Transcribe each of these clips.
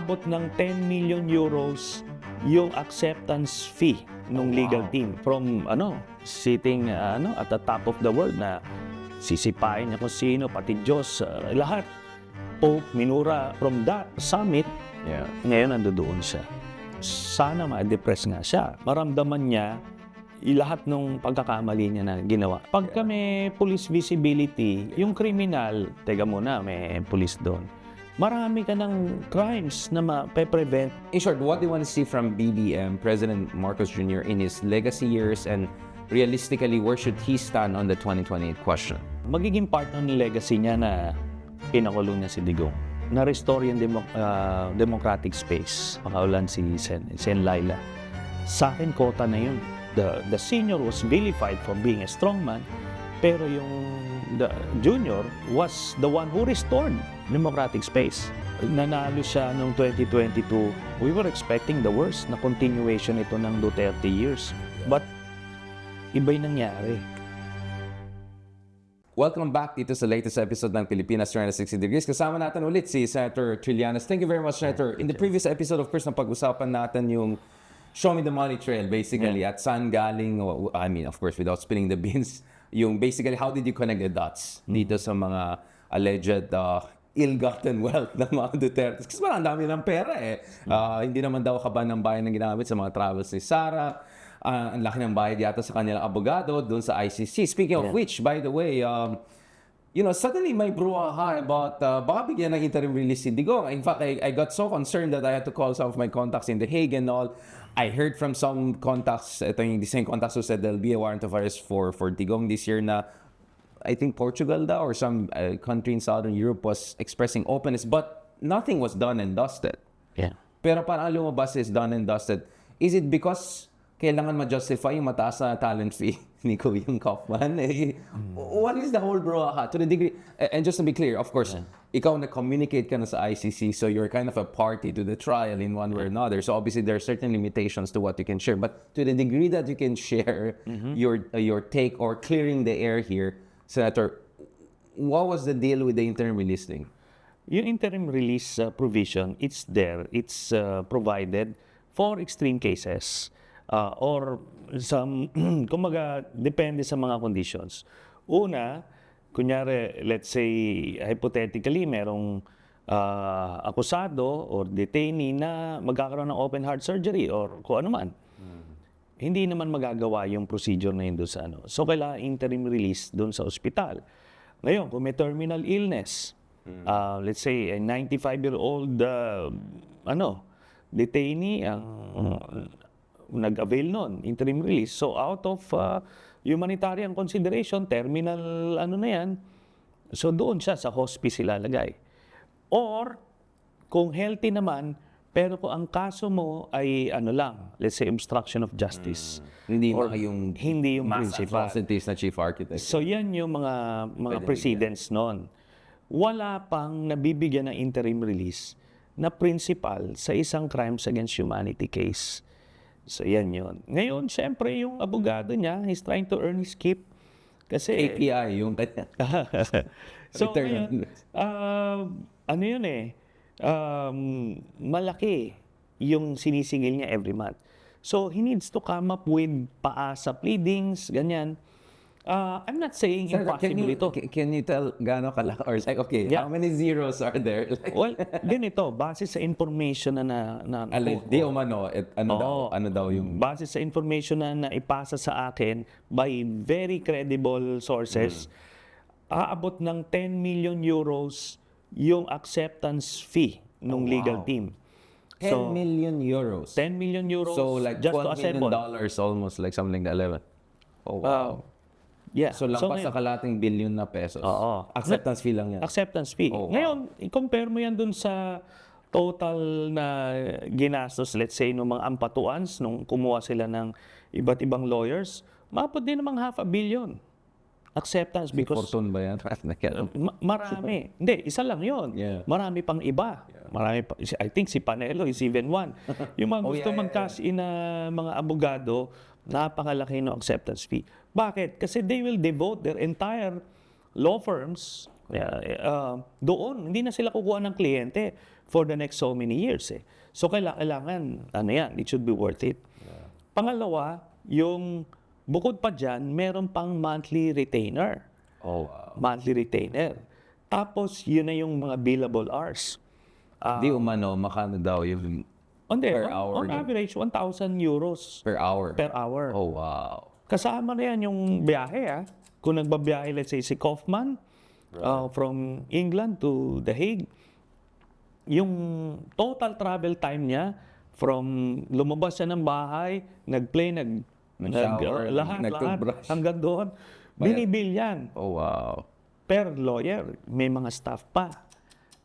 aabot ng 10 million euros yung acceptance fee ng legal team from sitting at the top of the world na sisipain niya kung sino, pati Diyos, lahat. Pope, Minura, from that summit, ngayon nandoon siya. Sana ma-depress nga siya. Maramdaman niya lahat ng pagkakamali niya na ginawa. Pag may police visibility, yung criminal, teka muna, may police doon. Marami ka ng crimes na ma-prevent. In short, what do you want to see from BBM, President Marcos Jr. in his legacy years, and realistically, where should he stand on the 2028 question? Magiging part ng legacy niya na pinakulong niya si Digong. Na-restore yung democratic space. Pakaulan si Sen Laila. Sa akin, kota na yun. The senior was vilified for being a strongman, pero the junior was the one who restored democratic space. Nanalo siya noong 2022. We were expecting the worst na continuation ito ng Duterte years. But iba'y nangyari. Welcome back dito sa latest episode ng Pilipinas 360 Degrees. Kasama natin ulit si Senator Trillanes. Thank you very much, Senator. In the previous episode, of course, napag-usapan natin yung Show Me the Money Trail, basically, at saan galing, I mean, of course, without spilling the beans, yung basically, how did you connect the dots dito sa mga alleged ill-gotten wealth ng mga Duterte? Kasi parang dami ng pera eh. Hindi naman daw kaban ng bayan na ginamit sa mga travels ni Sara. Ang laki ng bayad yata sa kanilang abogado doon sa ICC. Speaking of which, by the way, suddenly may brouhaha about baka bigyan ng interim release si Digong. In fact, I got so concerned that I had to call some of my contacts in The Hague and all. I heard from some contacts, ito yung the same contacts who said there'll be a warrant of arrest for Digong this year na I think Portugal daw or some country in Southern Europe was expressing openness, but nothing was done and dusted. Yeah. Pero parang lumabas is done and dusted. Is it because kailangan ma-justify yung mataas na talent fee ni Kuyang Kaufman? What is the whole brouhaha? To the degree, and just to be clear, of course, ikaw na-communicate ka na sa ICC, so you're kind of a party to the trial in one way or another. So obviously, there are certain limitations to what you can share. But to the degree that you can share your take or clearing the air here, Senator, what was the deal with the interim release thing? Yung interim release provision, it's there. It's provided for extreme cases. Or some, kumaga, depende sa mga conditions. Una, kunyari, let's say, hypothetically, merong akusado or detainee na magkakaroon ng open heart surgery or kung ano man. Hindi naman magagawa yung procedure na yun doon sa So, kailangan interim release doon sa ospital. Ngayon, kung may terminal illness, let's say, a 95-year-old detainee, nag-avail nun, interim release. So out of humanitarian consideration, terminal na yan, so doon siya sa hospice ilalagay. Or, kung healthy naman, pero kung ang kaso mo ay let's say obstruction of justice. Hindi yung mass principal. atrocities na chief architect. So yan yung mga precedents nun. Wala pang nabibigyan ng interim release na principal sa isang crimes against humanity case. So, yan yun. Ngayon, syempre, yung abogado niya, he's trying to earn his keep. Kasi API, yung kanya. so, ngayon, malaki yung sinisingil niya every month. So, he needs to come up with paasa pleadings, ganyan. I'm not saying impossible ito. Can you tell gaano kalaki? Or like, okay, how many zeros are there? Well, ganito, base sa information na di umano, ano daw yung... Base sa information na naipasa sa akin by very credible sources, aabot ng 10 million euros yung acceptance fee ng legal team. 10 million euros? 10 million euros So like just $12 to assemble. million almost, like something like 11. Oh, wow. Yeah. So lampas sa kalating billion na pesos. Oo. Acceptance fee lang yan. Acceptance fee. Oh, wow. Ngayon, i-compare mo yan dun sa total na ginastos, let's say, ng mga ampatuans, nung kumuha sila ng iba't ibang lawyers, maabot din namang $500 million. Acceptance because... Fortune ba yan? marami. Hindi, isa lang yon. Yeah. Marami pang iba. Marami pa, I think si Panelo is even one. Yung mga gusto mag-cash in na mga abogado, napakalaki ng acceptance fee. Bakit? Kasi they will devote their entire law firms doon. Hindi na sila kukuha ng kliyente. for the next so many years eh. So kailangan, ano yan, it should be worth it. Pangalawa, yung bukod pa dyan, meron pang monthly retainer. Oh, wow. Monthly retainer. Tapos, yun na yung mga billable hours. Di umano, makano daw yung per hour? On average, 1,000 euros per hour. per hour. Oh, wow. Kasama na yan yung biyahe. Kung nagbabiyahe, let's say, si Kaufman from England to The Hague, yung total travel time niya from lumabas siya ng bahay, nag-plane, Nag-shower, lahat, nag-toothbrush. hanggang doon, binibill yan. Oh, wow. Per lawyer, may mga staff pa.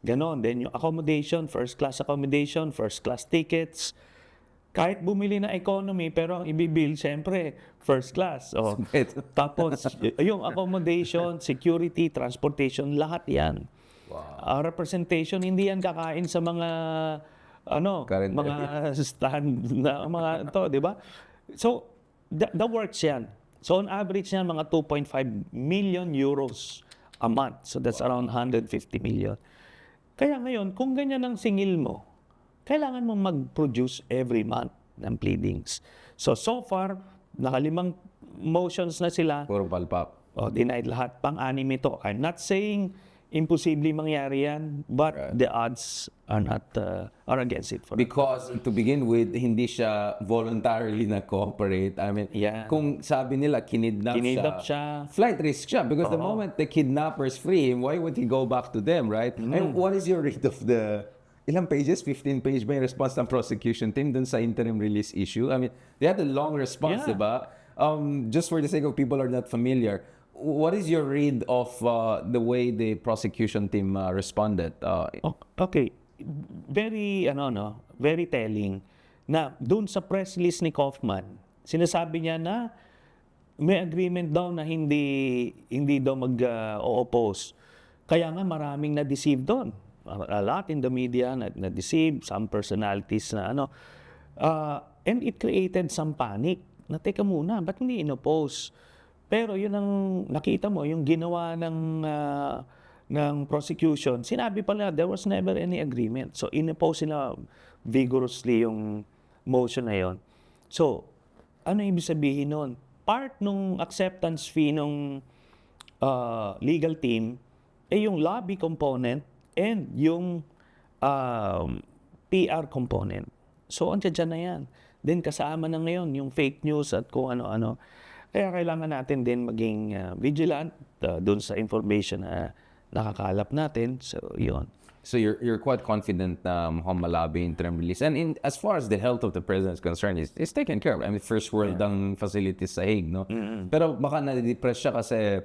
Ganon. Then yung accommodation, first class accommodation, first class tickets. Kahit bumili na economy, pero ang ibibill, siyempre, first class. O, tapos, yung accommodation, security, transportation, lahat yan. Wow. Representation, hindi yan kakain sa mga, Current mga stand na mga to, di ba? So, the works yan. So, on average yan, mga 2.5 million euros a month. So, that's around 150 million. Kaya ngayon, kung ganyan ang singil mo, kailangan mo mag-produce every month ng pleadings. So far, nakalimang motions na sila. Puro palpap. Denied lahat. Pang-anim ito. I'm not saying imposible mangyari yan, but the odds are not are against it. Because to begin with, hindi siya voluntarily na-cooperate. I mean, kung sabi nila, kinidnap siya, flight risk siya. Because the moment the kidnappers free him, why would he go back to them, right? And what is your read of the... Ilang pages? 15 page ba yung response ng prosecution team dun sa interim release issue? I mean, they had a long response, diba? Just for the sake of people who are not familiar, what is your read of the way the prosecution team responded? Okay. Very, very telling na dun sa press release ni Kaufman, sinasabi niya na may agreement daw na hindi daw mag-oppose. Kaya nga maraming na-deceive doon. A lot in the media na-deceive, some personalities na and it created some panic na teka muna, ba't hindi in-oppose? Pero yun ang nakita mo, yung ginawa ng prosecution, sinabi pala there was never any agreement. So in-oppose sila vigorously yung motion na yun. So, ano ibig sabihin nun? Part nung acceptance fee nung legal team ay yung lobby component and yung PR component. So, andyan na yan. Then, kasama na ngayon yung fake news at kung ano-ano. Kaya kailangan natin din maging vigilant dun sa information na nakakalap natin. So, yun. So, you're quite confident na mukhang malabi yung interim release. And as far as the health of the president is concerned, it's taken care of. I mean, first world ang facilities sa Hague, no? Pero baka na-depress siya kasi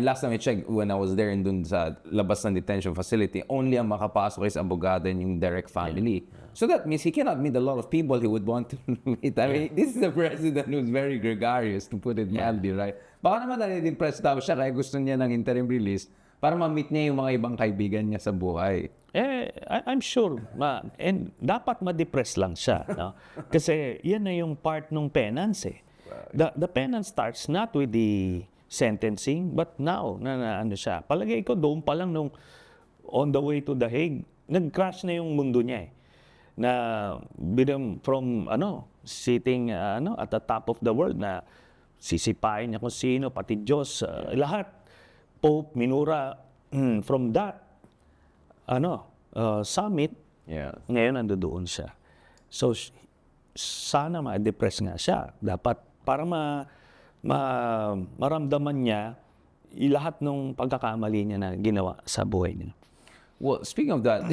last time I checked, when I was there dun sa labas ng detention facility, only ang makapasok is abogado and yung direct family. So that means he cannot meet a lot of people he would want to meet. I mean, this is a president who's very gregarious, to put it mildly, right? Baka naman na-depress daw siya kaya gusto niya ng interim release para ma-meet niya yung mga ibang kaibigan niya sa buhay. I'm sure. And dapat ma-depress lang siya. No? Kasi yan na yung part ng penance eh. The penance starts not with the sentencing, but now, ano siya. Palagay ko, doon pa lang nung on the way to The Hague, nag-crash na yung mundo niya eh. Na from sitting at the top of the world na sisipain niya kung sino, pati Diyos, lahat. Pope, minura, from that, summit, ngayon ando doon siya. So, sana ma-depress nga siya. Dapat, para maramdaman niya lahat ng pagkakamali niya na ginawa sa buhay niya. Well, speaking of that,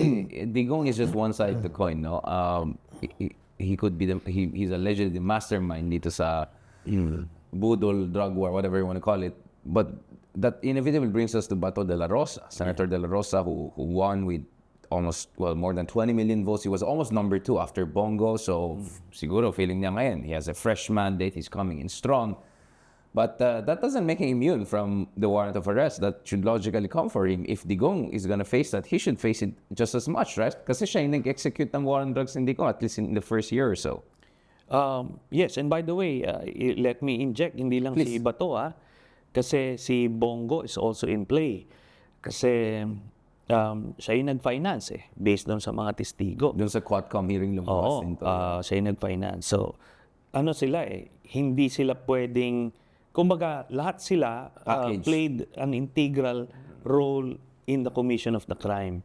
Digong is just one side of the coin, no? He could be he's allegedly the mastermind dito sa budol, drug war, whatever you want to call it. But that inevitably brings us to Bato de la Rosa, Senator de la Rosa, who won with almost, more than 20 million votes. He was almost number 2 after Bongo. So, siguro feeling niya ngayon, he has a fresh mandate, he's coming in strong. But that doesn't make him immune from the warrant of arrest that should logically come for him. If Digong is going to face that, he should face it just as much, right? Kasi siya yung nag-execute ng war on drugs in Digong, at least in the first year or so. Yes, and by the way, let me inject, hindi lang si Bato kasi si Bongo is also in play. Kasi siya yung nag-finance based doon sa mga testigo. Doon sa Quadcom hearing lumabas Oo, din to. siya yung nag-finance. So, ano sila hindi sila pwedeng, kumbaga, lahat sila Package. played an integral role in the commission of the crime.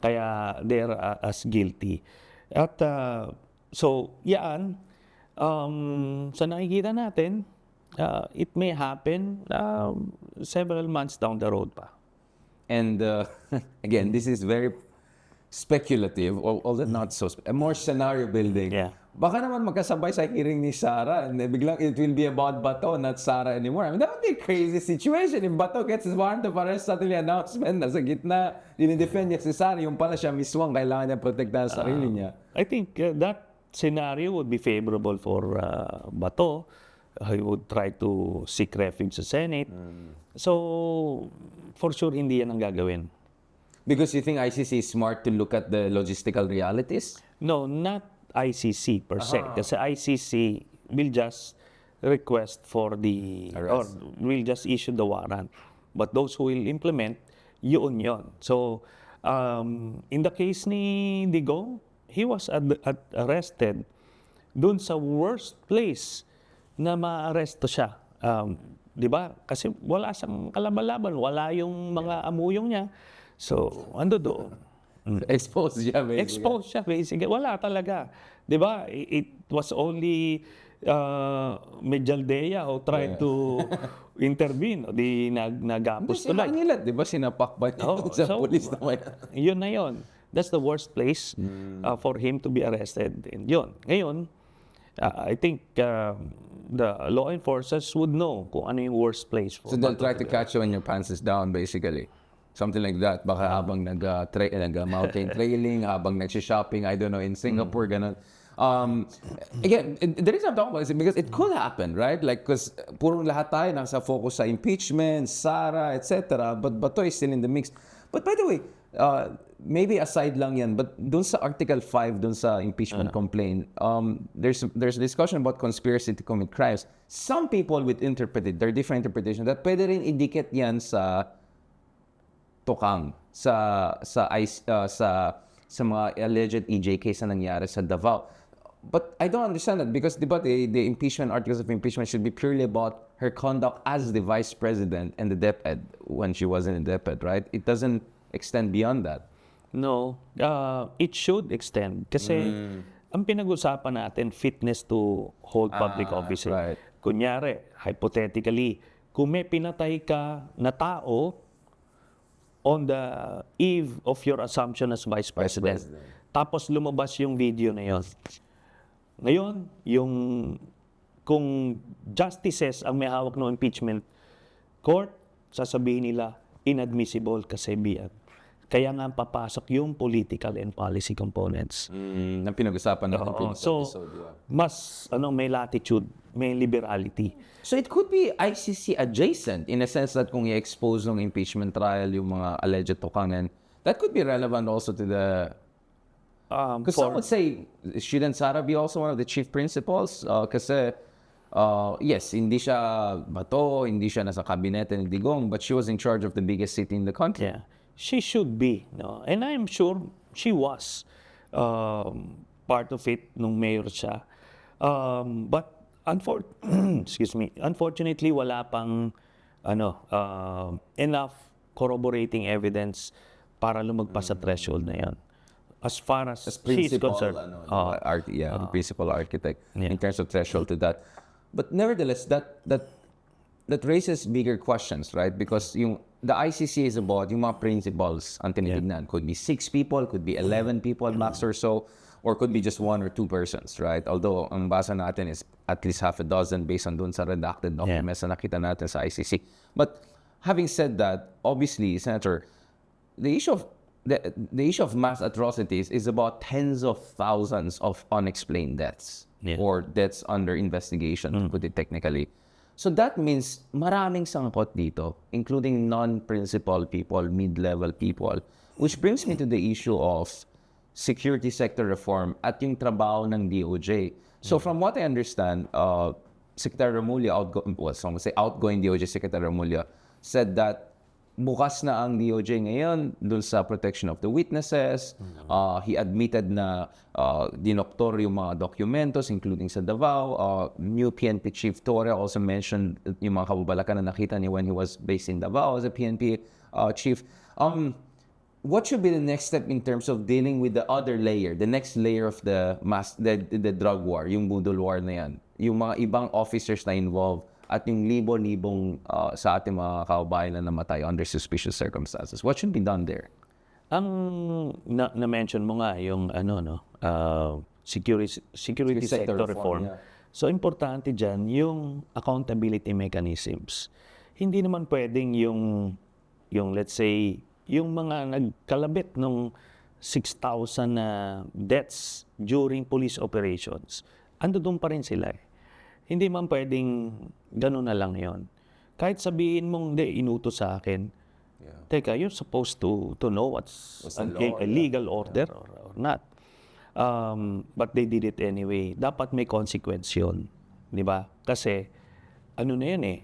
Kaya they're as guilty. At so, yan, sa nakikita natin, it may happen several months down the road pa. And again, this is very speculative, although not so, more scenario building. Yeah. Baka naman magkasabay sa hearing ni Sara and then biglang it will be about Bato, not Sara anymore. I mean, that would be a crazy situation if Bato gets his warrant of arrest, suddenly announcement, nasa gitna, dinidefend niya si Sara, yung pala siya mismo ang kailangan niya protektahan sa sarili niya. I think that scenario would be favorable for Bato. He would try to seek refuge sa Senate. So, for sure, hindi yan ang gagawin. Because you think ICC is smart to look at the logistical realities? No, not ICC per se. Kasi ICC will just request for the, or Arrest. will just issue the warrant. But those who will implement, yun. So, in the case ni Digong, he was arrested dun sa worst place na ma-arresto siya. Di ba? Kasi wala siyang kalaban-laban, wala yung mga amuyong niya. So, ando doon. Exposed siya, basically. Exposed siya, basically. Wala talaga. Di ba? It was only Medialdea who tried to intervene. O di nagapos Si tuloy. Manila, di ba, sinapak ba niya sa so, police na may... Yun na yun. That's the worst place for him to be arrested. And yun. Ngayon, I think the law enforcers would know kung ano yung worst place for So they'll Bato try to to be catch you when your pants is down, basically. Something like that. Baka habang nag-mountain trailing, habang nag-shopping, I don't know, in Singapore, ganun. Again, the reason I'm talking about is because it could happen, right? Like, because puro lahat tayo nasa focus sa impeachment, Sara, etc. But Bato is still in the mix. But by the way, maybe aside lang yan, but dun sa Article 5, dun sa impeachment complaint, there's a discussion about conspiracy to commit crimes. Some people would interpret it, there are different interpretations, that pwede rin idikit yan sa tukang, sa mga alleged EJKs na nangyari sa Davao. But I don't understand that because diba, the impeachment, articles of impeachment should be purely about her conduct as the vice president and the DepEd when she wasn't in DepEd, right? It doesn't extend beyond that. No, it should extend. Kasi ang pinag-usapan natin, fitness to hold public office. right. Kunyari, hypothetically, kung may pinatay ka na tao on the eve of your assumption as vice president, tapos lumabas yung video na yon. Ngayon, kung justices ang may hawak ng impeachment court, sasabihin nila, inadmissible kasi biyan. Kaya nga papasok yung political and policy components. Na pinag-usapan natin previous So, episode, yeah. mas may latitude, may liberality. So it could be ICC adjacent in a sense that kung i-expose ng impeachment trial yung mga alleged tukangan, that could be relevant also to the... Because some would say, shouldn't Sara be also one of the chief principals? Kasi, yes, hindi siya Bato, hindi siya nasa kabinete ni Digong, but she was in charge of the biggest city in the country. Yeah. She should be, no? And I'm sure she was part of it nung mayor siya. But excuse me, unfortunately wala pang enough corroborating evidence para lumagpas sa threshold na 'yon. As far as she's concerned. The principal architect Yeah. in terms of threshold to that. But nevertheless, that raises bigger questions, right? Because the ICC is about yung mga principles ang tinitignan. Could be 6 people, could be 11 people max or so, or could be just 1 or 2 persons, right? Although ang basa natin is at least half a dozen based on dun sa redacted documents na nakita natin sa ICC. But having said that, obviously, Senator, the issue of mass atrocities is about tens of thousands of unexplained deaths or deaths under investigation, to put it technically. So that means maraming sangkot dito, including non-principal people, mid-level people, which brings me to the issue of security sector reform at yung trabaho ng DOJ. So from what I understand, Secretary Remulla, outgoing DOJ Secretary Remulla, said that bukas na ang DOJ ngayon dun sa protection of the witnesses. He admitted na dinoktor yung mga documentos, including sa Davao. New PNP Chief Torre also mentioned yung mga kababalakan na nakita niya when he was based in Davao as a PNP chief. What should be the next step in terms of dealing with the other layer, the next layer of the drug war, yung budol war na yan, yung mga ibang officers na involved, at yung libo-libong sa ating mga kababayan na namatay under suspicious circumstances? What should be done there? Ang na-mention mo nga yung security sector reform. Yeah. So importante diyan yung accountability mechanisms. Hindi naman pwedeng yung let's say yung mga nagkalabit nung 6,000 na deaths during police operations. Ando doon pa rin sila eh. Hindi man pwedeng gano'n na lang yon. Kahit sabihin mong, hindi, inutos sa akin. Yeah. Teka, you're supposed to know what's a legal order or not. But they did it anyway. Dapat may consequence yun. Di ba? Kasi, ano na yun eh.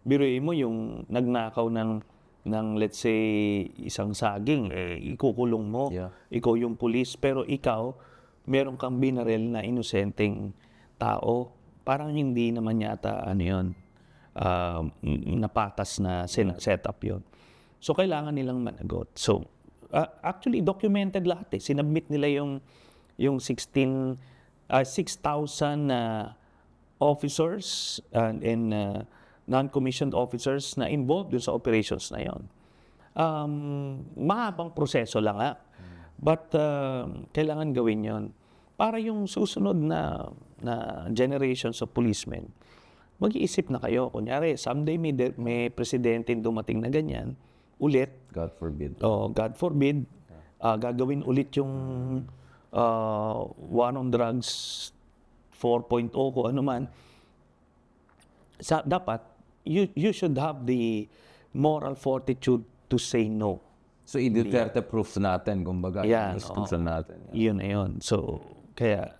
Biruin mo yung nagnakaw ng let's say, isang saging, ikukulong mo. Yeah. Ikaw yung police, pero ikaw, meron kang binaril na inosenteng tao, parang hindi naman yata napatas na setup yon. So kailangan nilang managot. So actually documented lahat eh. Sinubmit nila yung 6,000 officers and non-commissioned officers na involved dun sa operations na yon. Mahabang proseso lang but kailangan gawin yon para yung susunod na generations of policemen, mag-iisip na kayo. Kunyari, someday may presidente dumating na ganyan, ulit. God forbid. God forbid. Gagawin ulit yung war on drugs 4.0 kung ano man. Dapat, you should have the moral fortitude to say no. So, i-Duterte proof natin, kumbaga. Yan, natin. Yun na yun. So, kaya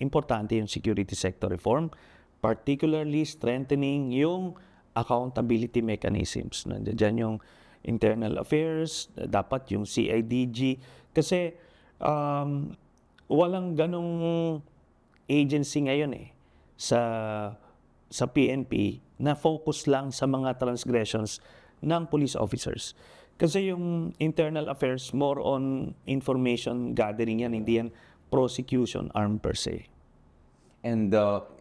importante yung security sector reform, particularly strengthening yung accountability mechanisms. Nandiyan yung internal affairs, dapat yung CIDG. Kasi walang ganong agency ngayon sa PNP na focus lang sa mga transgressions ng police officers. Kasi yung internal affairs, more on information gathering yan, hindi yan prosecution arm per se. And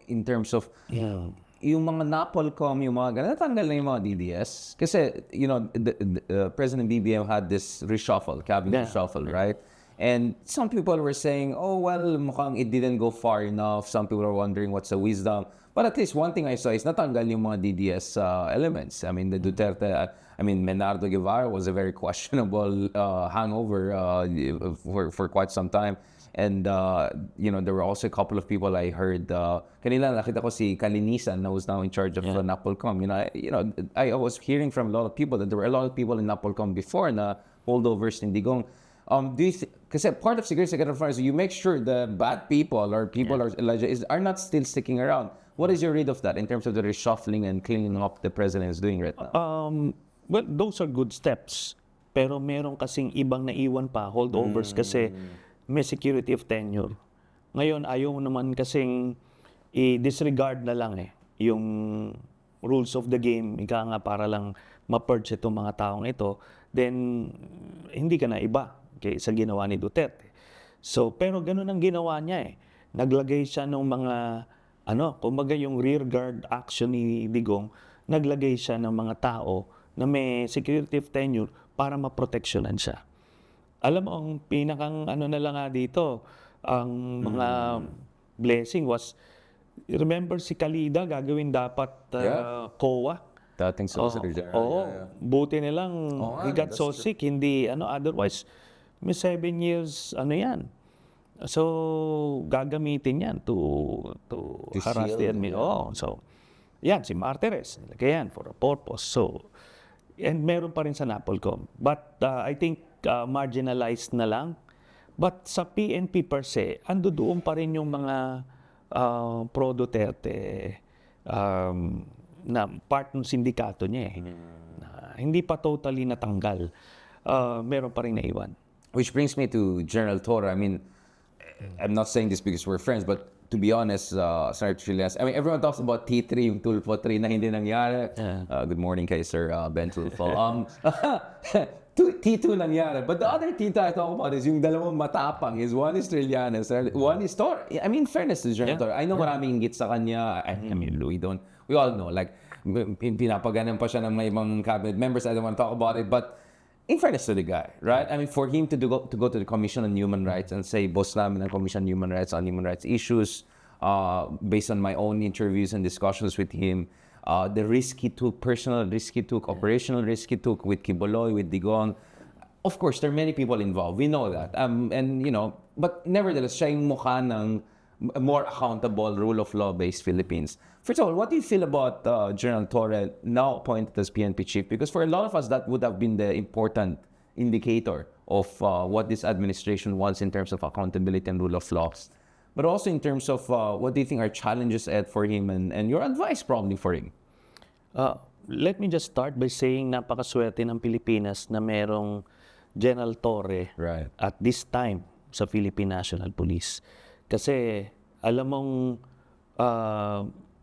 in terms of yung mga NAPOLCOM, yung mga ganun, natanggal na yung mga DDS. Kasi, President BBM had this cabinet reshuffle, right? And some people were saying, oh, well, mukhang it didn't go far enough. Some people are wondering what's the wisdom. But at least one thing I saw is natanggal yung mga DDS elements. I mean, the Duterte, Menardo Guevara was a very questionable hangover for quite some time. And, there were also a couple of people I heard, kanila nakita ko si Kalinisan na was now in charge of NAPOLCOM. I was hearing from a lot of people that there were a lot of people in NAPOLCOM before na holdovers in Digong. Kasi part of security sector reform is you make sure the bad people or people are not still sticking around. What is your read of that in terms of the reshuffling and cleaning up the president is doing right now? Well, those are good steps. Pero meron kasing ibang naiwan pa, holdovers, kasi may security of tenure. Ngayon, ayaw naman kasing i-disregard na lang yung rules of the game, ika nga para lang ma-purge itong mga taong ito, then hindi ka na iba sa ginawa ni Duterte. So, pero ganun ang ginawa niya Naglagay siya ng mga, kumbaga yung rear guard action ni Digong, naglagay siya ng mga tao na may security of tenure para maproteksyonan siya. Alam mo, ang pinakang na lang dito, ang mga blessing was, remember si Kalida, gagawin dapat COA. Dating Solicitor General. Buti nilang he got so sick, hindi, otherwise, may 7 years, yan. So, gagamitin yan to harass the administration. So, yan, si Martires, nilagay yan for a purpose. So, and meron pa rin sa NAPOLCOM. But I think marginalized na lang. But sa PNP per se, ando doon pa rin yung mga pro-Duterte na part ng sindikato niya hindi pa totally natanggal. Meron pa rin naiwan. Which brings me to General Torre. I mean, I'm not saying this because we're friends, but to be honest, Senator Trillanes, I mean, everyone talks about T3, yung Tulfo 3 na hindi nangyari. Good morning kay Sir Ben Tulfo. T2 nangyari. But the other T2 I talk about is yung dalawang matapang is one is Trillanes, one is Torre. I mean, fairness to General Torre. I know maraming inggit sa kanya. I mean, we all know, like, pinapaganan pa siya ng mga ibang cabinet members. I don't want to talk about it, but in fairness to the guy, right? I mean, for him to go to the Commission on Human Rights and say, boss namin ng Commission on Human Rights on human rights issues, based on my own interviews and discussions with him, the risk he took, personal risk he took, operational risk he took with Kiboloy, with Digong. Of course, there are many people involved. We know that. And, you know, but nevertheless, siya yung mukha ng more accountable, rule of law-based Philippines. First of all, what do you feel about General Torre now appointed as PNP chief? Because for a lot of us, that would have been the important indicator of what this administration wants in terms of accountability and rule of law. But also in terms of what do you think are challenges ahead for him and your advice probably for him? Let me just start by saying napakaswerte ng Pilipinas na merong General Torre at this time sa Philippine National Police. Kasi alam mong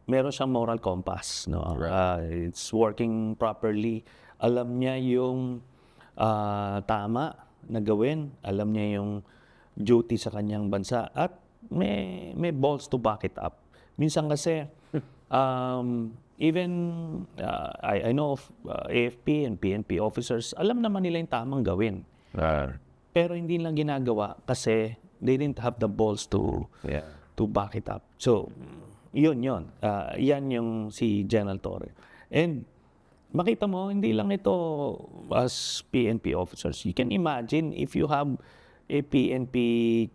meron siyang moral compass, no? It's working properly. Alam niya yung tama na gawin. Alam niya yung duty sa kanyang bansa at may balls to back it up. Minsan kasi even I know of AFP and PNP officers, alam naman nila yung tamang gawin. Pero hindi lang ginagawa kasi they didn't have the balls to back it up. So, yun. Yan yung si General Torre. And makita mo, hindi lang ito as PNP officers. You can imagine if you have a PNP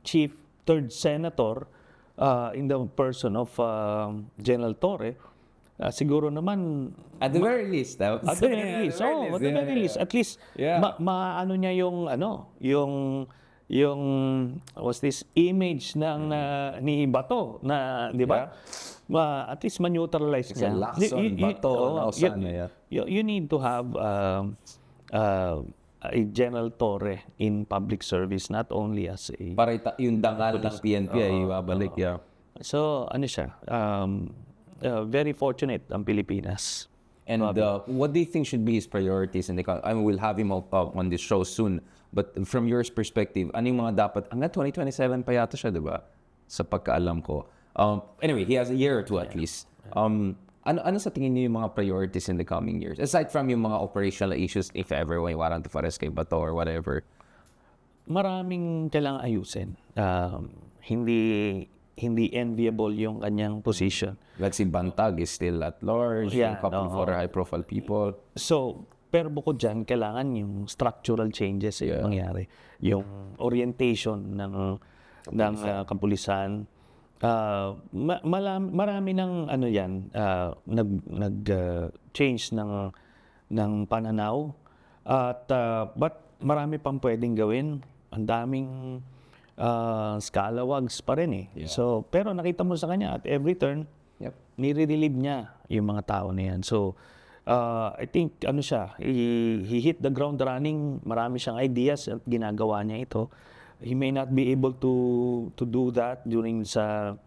chief, third senator in the person of General Torre, siguro naman at the very least, at the very least, at least maano niya yung was this image ng ni Bato na, di ba? At least ma-neutralize niya. You need to have a General Torre in public service, not only as a para yung dangal ng PNP ay ibabalik. So ano siya, very fortunate ang Pilipinas. And what do you think should be his priorities in the country? I mean, we'll have him up on this show soon. But from your perspective, ano yung mga dapat? Hanggang 2027 pa yata siya, di ba? Sa pagkaalam ko. Anyway, he has a year or two at least. Ano sa tingin niyo yung mga priorities in the coming years? Aside from yung mga operational issues, if ever, may warrant of arrest kay Bato or whatever. Maraming kailangang ayusin. Hindi enviable yung kanyang position. Like si Bantag is still at large, yung couple for high-profile people. So, pero bukod dyan, kailangan yung structural changes yung mangyari. Yung orientation ng kapulisan. Marami ng nag-change ng pananaw. But marami pang pwedeng gawin. Ang daming scalawags pa rin eh. So, pero nakita mo sa kanya at every turn, nire-relieve niya yung mga tao na yan. So, I think he hit the ground running. Marami siyang ideas at ginagawa niya ito. He may not be able to do that during sa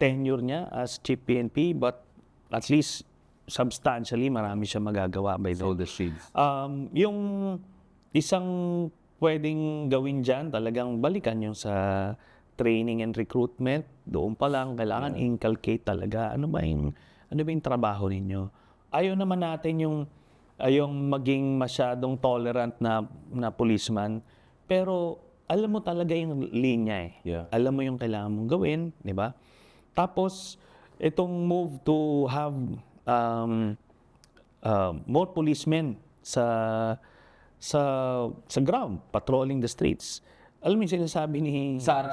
tenure niya as chief PNP, but at least substantially marami siya magagawa by all the shields. Yung isang pwedeng gawin dyan, talagang balikan yung sa training and recruitment. Doon pa lang kailangan inculcate talaga. Ano ba yung trabaho ninyo? Ayaw naman natin yung maging masyadong tolerant na policeman, pero alam mo talaga yung linya eh. Alam mo yung kailangan mong gawin, di ba? Tapos, itong move to have more policemen sa ground, patrolling the streets. Alam mo yung sinasabi ni Sara,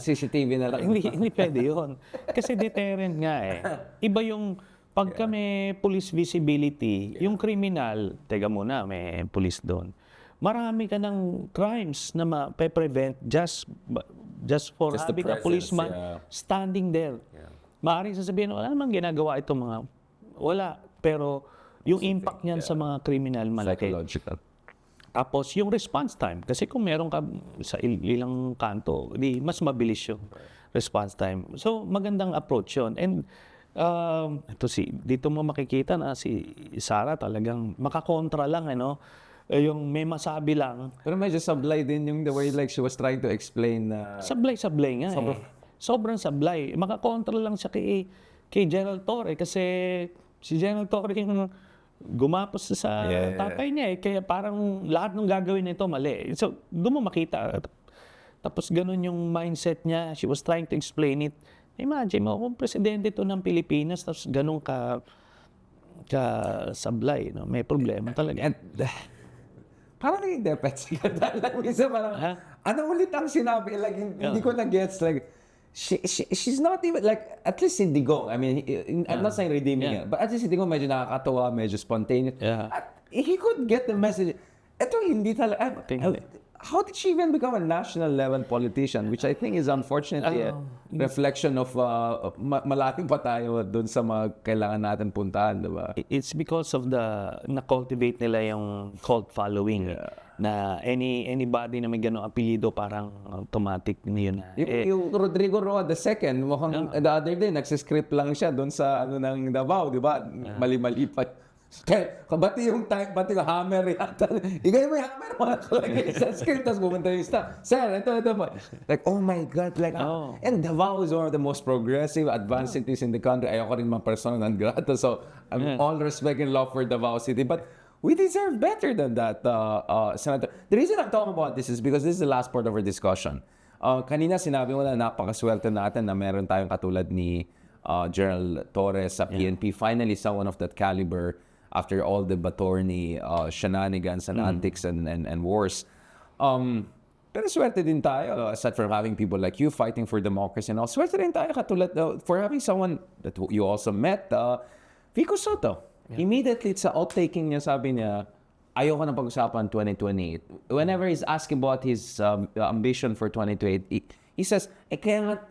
CCTV na lang. Hindi pwede yun. Kasi deterrent nga eh. Iba yung pagka may police visibility, yung criminal, teka muna, may police doon. Marami ka ng crimes na ma-prevent just for having a policeman standing there. Maaaring sasabihin, wala namang ginagawa itong mga, wala. Pero Yung impact niyan sa mga criminal malaki. Psychological. Tapos yung response time, kasi kung meron ka sa ilang kanto, di mas mabilis yung response time. So magandang approach yun. And dito mo makikita na si Sara talagang makakontra lang, ano, yung may masabi lang, Pero medyo sablay din yung the way like she was trying to explain sablay nga eh. Sobrang sablay. Makakontra lang siya kay General Torre kasi si General Torre yung gumapos sa tatay niya eh. Kaya parang lahat ng gagawin nito mali. So, doon mo makita. Tapos ganun yung mindset niya. She was trying to explain it. Imagine mo, kung presidente to ng Pilipinas, tapos ganun ka sablay, no? May problema talaga. and parang naging defensive ka dahil minsan parang, ano ulit ang sinabi? Like, hindi ko na-gets. Like, she's not even, like, at least si Digong, I mean, I'm not saying redeeming it, but at least si Digong medyo nakakatawa, medyo spontaneous. At he could get the message. Ito hindi talaga, how did she even become a national level politician? Which I think is unfortunately a reflection of malaking pa tayo dun sa mga kailangan natin puntahan, diba? It's because of na-cultivate nila yung cult following. Na anybody na may ganong apelyido, parang automatic na yun. Yung Rodrigo Roa II, mukhang the other day, nagsiscript lang siya doon sa ano ng Davao, di ba? Mali-mali pa. Bati yung hammer yata. Igay mo yung hammer, mga kalagay sa script, tapos pumunta yung staff. Sir, ito pa. Like, oh my God. Like, and Davao is one of the most progressive, advanced cities in the country. Ayoko rin mga persona non grata. So, I'm all respect and love for Davao City. But we deserve better than that, Senator. The reason I'm talking about this is because this is the last part of our discussion. Kanina sinabi mo na napakaswerte natin na meron tayong katulad ni General Torres sa PNP. Finally, someone of that caliber after all the Batorni shenanigans and antics and wars. Pero swerte din tayo, aside from having people like you fighting for democracy and all, swerte din tayo katulad for having someone that you also met, Vico Soto. Immediately sa outtaking niya, sabi niya, ayoko na pag-usapan 2028. Whenever he's asking about his ambition for 2028, he says, kaya nga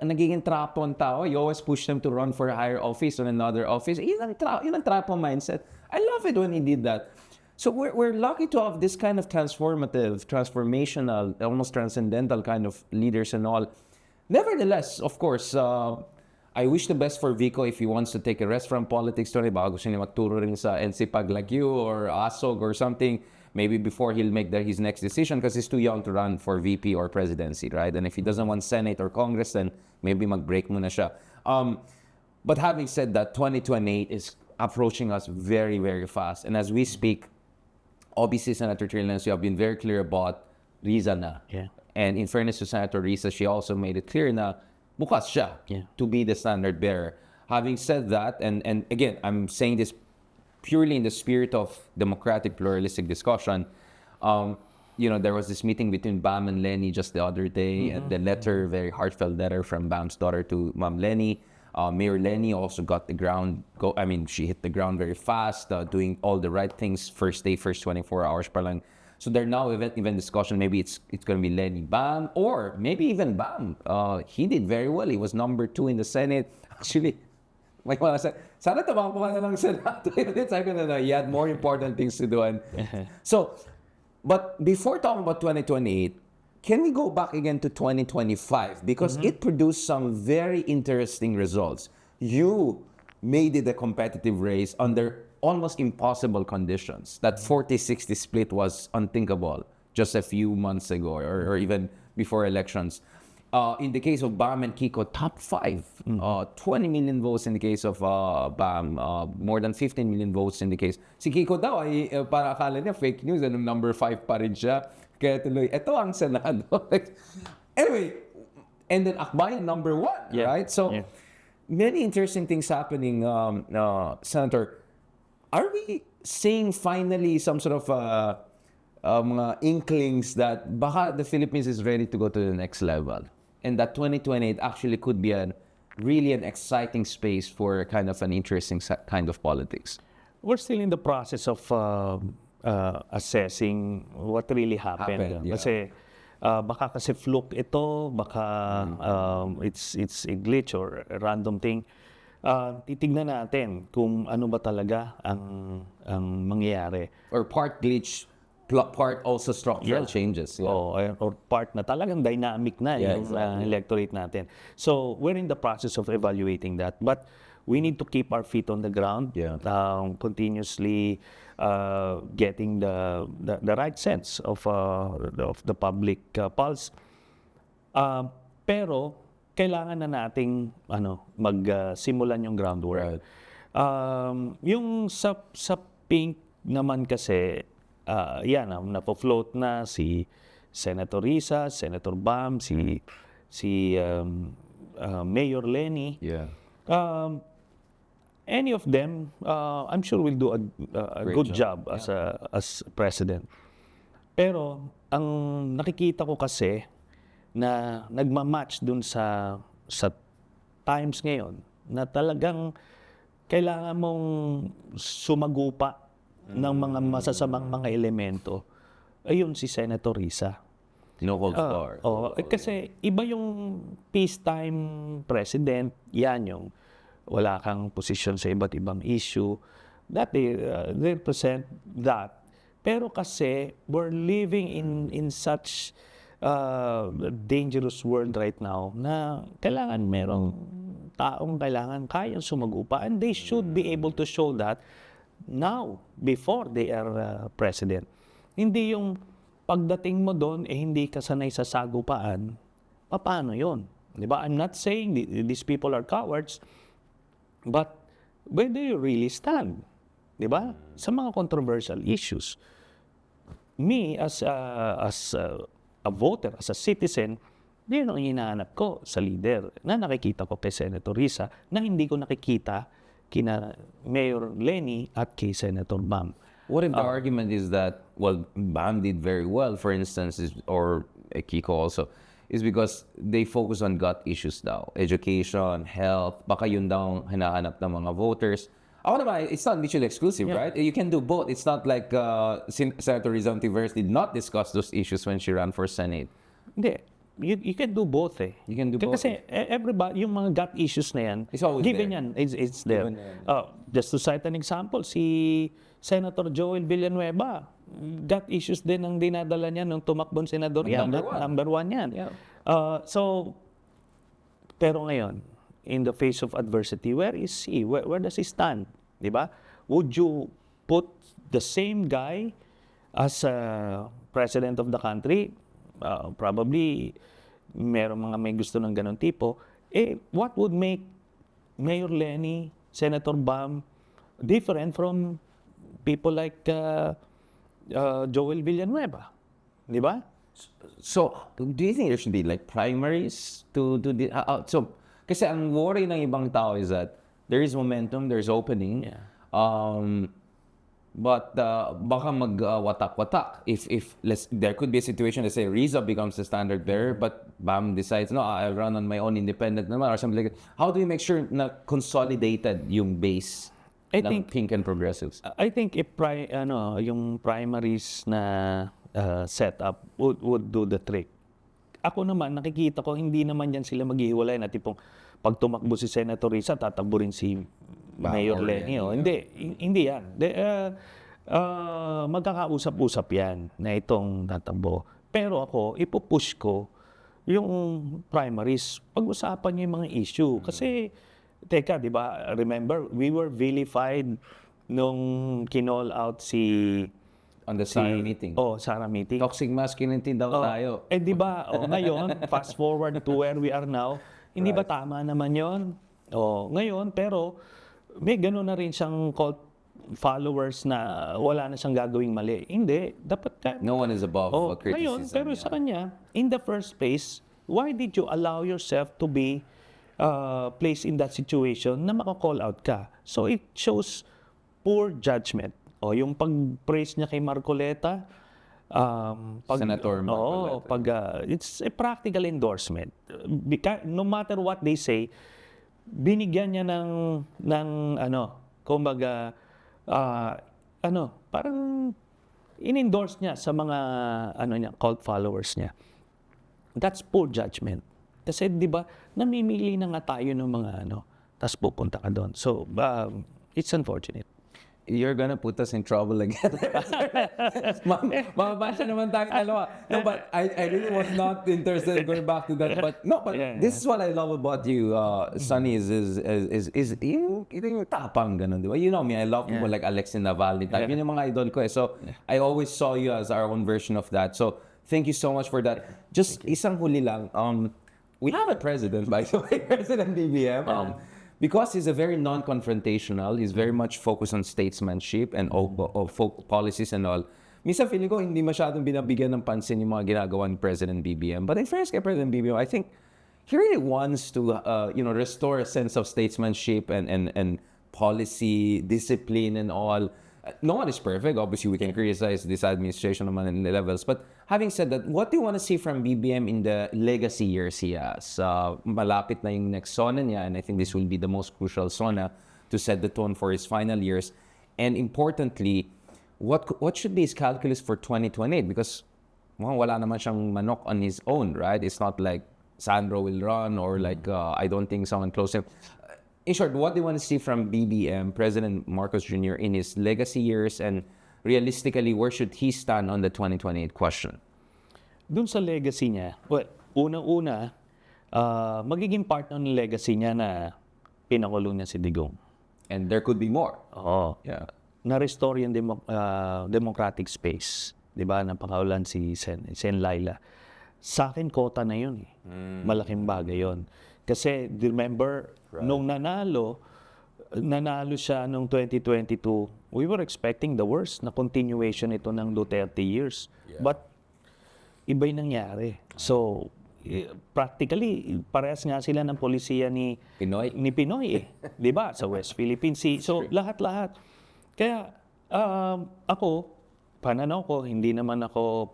nagiging trapo ang tao. You always push them to run for a higher office or another office. Yun ang trapo mindset. I love it when he did that. So we're lucky to have this kind of transformational, almost transcendental kind of leaders and all. Nevertheless, of course, I wish the best for Vico if he wants to take a rest from politics. Baka gusto niya magturo rin sa NCPAG like you or ASOG or something. Maybe before he'll make his next decision because he's too young to run for VP or presidency, right? And if he doesn't want Senate or Congress, then maybe mag-break muna siya. But having said that, 2028 is approaching us very, very fast. And as we speak, obviously, Senator Trillanes, you have been very clear about Riza na. Yeah. And in fairness to Senator Riza, she also made it clear na bukas siya to be the standard bearer. Having said that, and again, I'm saying this purely in the spirit of democratic pluralistic discussion, there was this meeting between Bam and Lenny just the other day, and the letter, very heartfelt letter from Bam's daughter to Ma'am Lenny. Mayor Lenny also got the ground she hit the ground very fast, doing all the right things first day, first 24 hours pa lang. So there now even discussion, maybe it's going to be Lenny Bam, or maybe even Bam. He did very well. He was number 2 in the Senate. Actually, sana tumakbo ka na lang Senato. He had more important things to do. And so, but before talking about 2028, can we go back again to 2025? Because it produced some very interesting results. You made it a competitive race under almost impossible conditions. That 40-60 split was unthinkable just a few months ago or even before elections. In the case of Bam and Kiko, top 5. 20 million votes in the case of Bam. More than 15 million votes in the case. Si Kiko daw, para akala niya fake news, number 5 pa rin siya. Kaya tuloy, ito ang Senado. Anyway, and then Akbayan, number 1, right? So, many interesting things happening, Senator. Are we seeing finally some sort of mga inklings that baka the Philippines is ready to go to the next level? And that 2028 actually could be really an exciting space for kind of an interesting kind of politics. We're still in the process of assessing what really happened. Kasi baka kasi fluke ito, baka it's a glitch or a random thing. titignan natin kung ano ba talaga ang mangyayari. Or part glitch, part also structural changes. Yeah. Or part na talagang dynamic na Yeah, yung exactly. electorate natin. So, we're in the process of evaluating that. But we need to keep our feet on the ground, Yeah. continuously getting the right sense of the public pulse. Pero, kailangan na nating magsimulan yung groundwork. Right. Yung sa pink naman kasi, yan, napo-float na si Senator Risa, Senator Bam, si Mayor Lenny. Yeah. Any of them, I'm sure will do a Great good job as president. Pero ang nakikita ko kasi na nagmamatch dun sa times ngayon na talagang kailangan mong sumagupa ng mga masasamang mga elemento, ayun si Senator Risa. No holds barred. Kasi iba yung peacetime president, yan yung wala kang posisyon sa iba't ibang issue, that they represent that. Pero kasi we're living in such dangerous world right now na kailangan merong taong kayang sumagupa, and they should be able to show that now before they are president. Hindi yung pagdating mo doon hindi ka sanay sa sagupaan. Paano 'yon? 'Di ba? I'm not saying these people are cowards, but where do you really stand? 'Di ba? Sa mga controversial issues. Me as a voter, as a citizen, yun ang hinahanap ko sa leader na nakikita ko kay Senator Risa na hindi ko nakikita kina Mayor Lenny at kay Senator Bam. What if the argument is that, well, Bam did very well, for instance, or Kiko also, is because they focus on gut issues daw. Education, health, baka yun daw ang hinahanap ng mga voters. Ako naman, it's not mutually exclusive, right? You can do both. It's not like Senator Rizal Tiveros did not discuss those issues when she ran for Senate. Hindi. You can do both eh. You can do both. Kasi everybody, yung mga gut issues na yan, It's always given there. yan, it's there. Given yan. Just to cite an example, si Senator Joel Villanueva, gut issues din ang dinadala niya nung tumakbong senador yan. Number one yan. Yeah. Pero ngayon, in the face of adversity, where is he? Where does he stand? Di ba? Would you put the same guy as president of the country? Probably, meron mga may gusto ng ganun tipo. What would make Mayor Lenny, Senator Bam, different from people like Joel Villanueva? Di ba? So, do you think there should be like primaries to do the... so, kasi ang worry ng ibang tao is that there is momentum, there's opening. Yeah. But baka mag-watak-watak. If there could be a situation, let's say Riza becomes the standard bearer, but Bam decides, no, I'll run on my own independent naman, or something like that. How do you make sure na consolidated yung base ng pink and progressives? I think if yung primaries na setup would do the trick. Ako naman, nakikita ko, hindi naman yan sila maghihiwalay na tipong pag tumakbo si Senator Risa, tatakbo rin si Mayor Lenny. Hindi yan. Magkakausap-usap yan na itong tatakbo. Pero ako, ipupush ko yung primaries. Pag-usapan niyo yung mga issue. Kasi, teka, di ba, remember, we were vilified nung kinall out si... On the Sarah meeting. Sarah meeting. Toxic masculinity daw tayo. Di ba, ngayon, fast forward to where we are now, hindi ba tama naman yon? Ngayon, pero may gano'n na rin siyang cult followers na wala na siyang gagawing mali. Hindi. Dapat No one is above criticism. Ngayon, pero sa kanya, in the first place, why did you allow yourself to be placed in that situation na maka-call out ka? So it shows poor judgment. Yung pag-praise niya kay Marcoleta, Senator Marcoleta. it's a practical endorsement. No matter what they say, binigyan niya ng kumbaga, parang in-endorse niya sa mga cult followers niya. That's poor judgment. Kasi 'di ba, namimili na nga tayo ng mga tas pupunta ka doon. So, it's unfortunate. You're gonna put us in trouble again. Mababasa naman tayo dalawa. No, but I really was not interested in going back to that. But no, but this is what I love about you, Sonny, is yung tapang ganun, di ba? You know me, I love people like Alexei Navalny type. Yun yung mga idol ko eh. So, I always saw you as our own version of that. So, thank you so much for that. Just isang huli lang. We have a president, by the way, President BBM. Because he's a very non-confrontational, he's very much focused on statesmanship and policies and all. Minsan feeling ko hindi masyadong binabigyan ng pansin yung mga ginagawa ni President BBM. But in fairness kay President BBM, I think he really wants to restore a sense of statesmanship and policy, discipline and all. No one is perfect. Obviously, we can criticize this administration naman in the levels. But having said that, what do you want to see from BBM in the legacy years he has? Malapit na yung next SONA niya, and I think this will be the most crucial SONA to set the tone for his final years. And importantly, what should be his calculus for 2028? Because wala naman siyang manok on his own, right? It's not like Sandro will run or like I don't think someone close him. In short, what do you want to see from BBM, President Marcos Jr. in his legacy years, and realistically, where should he stand on the 2028 question? Doon sa legacy niya, well, unang-una, magiging part ng legacy niya na pinakulong niya si Digong. And there could be more. Oo. Yeah. Na-restore yung democratic space. Di ba? Napakaulan si Sen Laila. Sa akin, kota na yun. Malaking bagay yun. Kasi, remember, nung nanalo siya nung 2022, we were expecting the worst na continuation ito ng Duterte years. Yeah. But, iba'y nangyari. So, practically, parehas nga sila ng polisiya ni Pinoy eh. Di ba? Sa West Philippine Sea. So, lahat-lahat. Kaya, ako, pananaw ko, hindi naman ako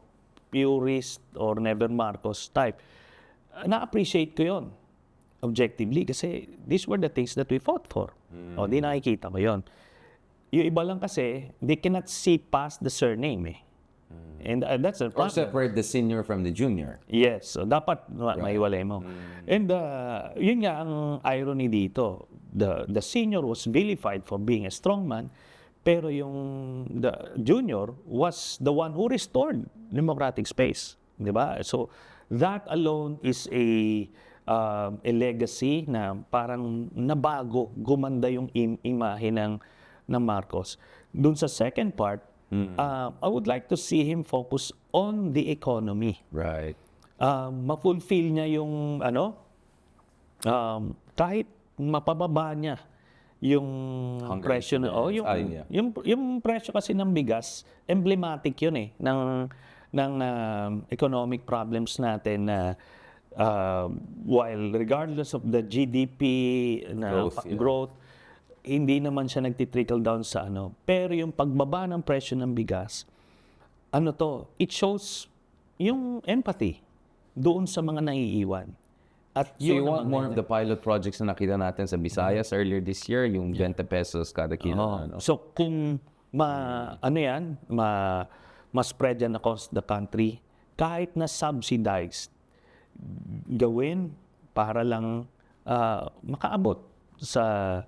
purist or never Marcos type. Na-appreciate ko yon objectively kasi these were the things that we fought for. O, di nakikita ko yon. Yung iba lang kasi, they cannot see past the surname eh. And that's a problem. Or separate the senior from the junior. Yes. So, dapat maiwalay mo. And yun nga ang irony dito. The senior was vilified for being a strongman, pero the junior was the one who restored democratic space. Di ba? So, that alone is a legacy na parang nabago, gumanda yung imahe ng Marcos. Doon sa second part, I would like to see him focus on the economy. Right. Ma-fulfill niya yung kahit mapababa niya yung presyo yung presyo kasi ng bigas, emblematic yun eh ng economic problems natin na while regardless of the GDP growth, hindi naman siya nagti-trickle down sa pero yung pagbaba ng presyo ng bigas, it shows yung empathy doon sa mga naiiwan. At so you want more of the pilot projects na nakita natin sa Visayas earlier this year, yung 20 pesos kada kilo. So kung ma-spread yan across the country, kahit na subsidized, gawin para lang makaabot sa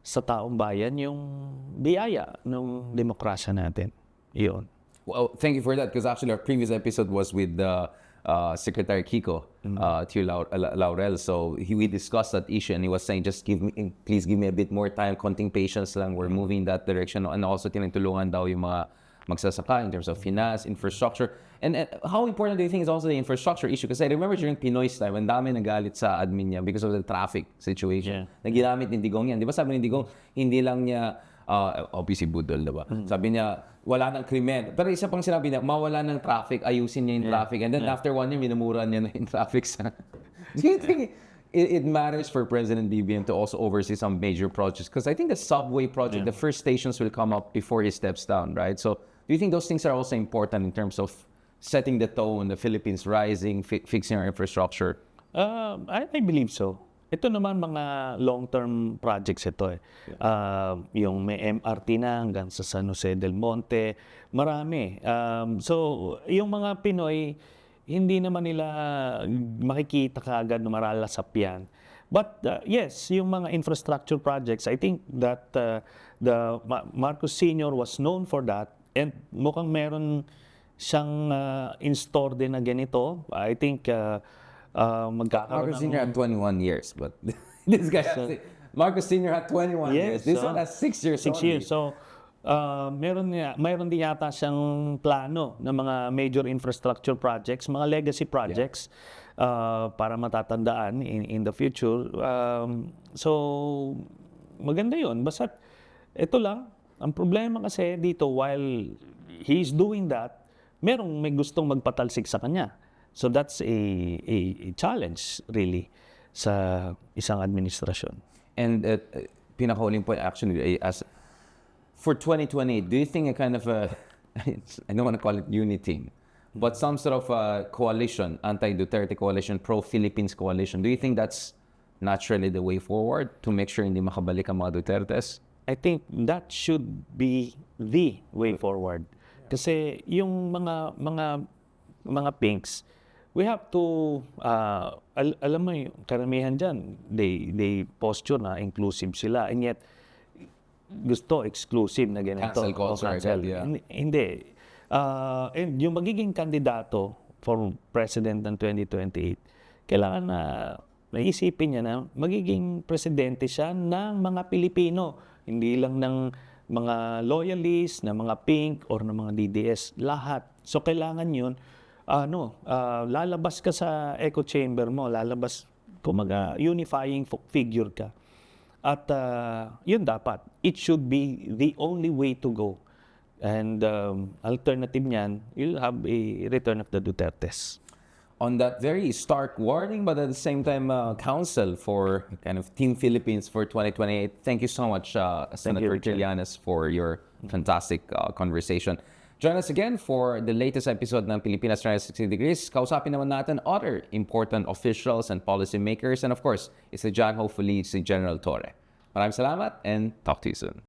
taong bayan yung biyaya ng demokrasya natin. Iyon. Well, thank you for that because actually our previous episode was with Secretary Kiko Tio Laurel. So we discussed that issue and he was saying, please give me a bit more time, konting patience lang, we're moving in that direction. And also tinutulungan daw yung mga magsasaka in terms of finance, infrastructure. And how important do you think is also the infrastructure issue? Kasi I remember during Pinoy's time, ang dami nagalit sa admin niya because of the traffic situation. Na ginamit ni Digong yan. Di ba sabi ni Digong, hindi lang niya, obviously budol, diba? Sabi niya, wala nang krimen. Pero isa pang sinabi niya, mawala ng traffic, ayusin niya yung traffic. And then after 1 year, minumura niya na yung traffic sa... Do you think it matters for President BBM to also oversee some major projects? Because I think the subway project, the first stations will come up before he steps down, right? So do you think those things are also important in terms of setting the tone, the Philippines rising, fixing our infrastructure? I believe so. Ito naman mga long-term projects ito eh. Yung may MRT na hanggang sa San Jose del Monte, marami. So, yung mga Pinoy, hindi naman nila makikita kaagad na maralasap yan. But yes, yung mga infrastructure projects, I think that Marcos Sr. was known for that, and mukhang meron siyang in store din na ganito. I think magkakaroon Marcos Sr. had 21 years, but this guy, Marcos Sr. had 21 years. This one has 6 years 6 only. years. So, mayroon din yata siyang plano ng mga major infrastructure projects, mga legacy projects, para matatandaan in the future. So, maganda yun. Basta, ito lang, ang problema kasi dito, while he's doing that, may gustong magpatalsik sa kanya. So, that's a challenge, really, sa isang administrasyon. And pinakahuling point actually, as for 2028, do you think a kind of a, I don't want to call it unity, but some sort of a coalition, anti-Duterte coalition, pro-Philippines coalition, do you think that's naturally the way forward to make sure hindi makabalik ang mga Dutertes? I think that should be the way forward. Kasi yung mga pinks, we have to, alam mo yung karamihan dyan, they posture na inclusive sila, and yet gusto exclusive na ganito. Cancel culture, yeah. Hindi. And yung magiging kandidato for president ng 2028, kailangan na naisipin niya na magiging presidente siya ng mga Pilipino, hindi lang ng mga loyalists, ng mga pink, or ng mga DDS, lahat. So kailangan yun, lalabas ka sa echo chamber mo, lalabas, kumaga, unifying figure ka. At yun dapat. It should be the only way to go. And alternative niyan, you'll have a return of the Dutertes. On that very stark warning, but at the same time, counsel for kind of Team Philippines for 2028. Thank you so much, Senator Trillanes, for your fantastic conversation. Join us again for the latest episode ng Pilipinas 360 Degrees. Kausapin naman natin other important officials and policymakers. And of course, isa dyan, hopefully, si General Torre. Maraming salamat and talk to you soon.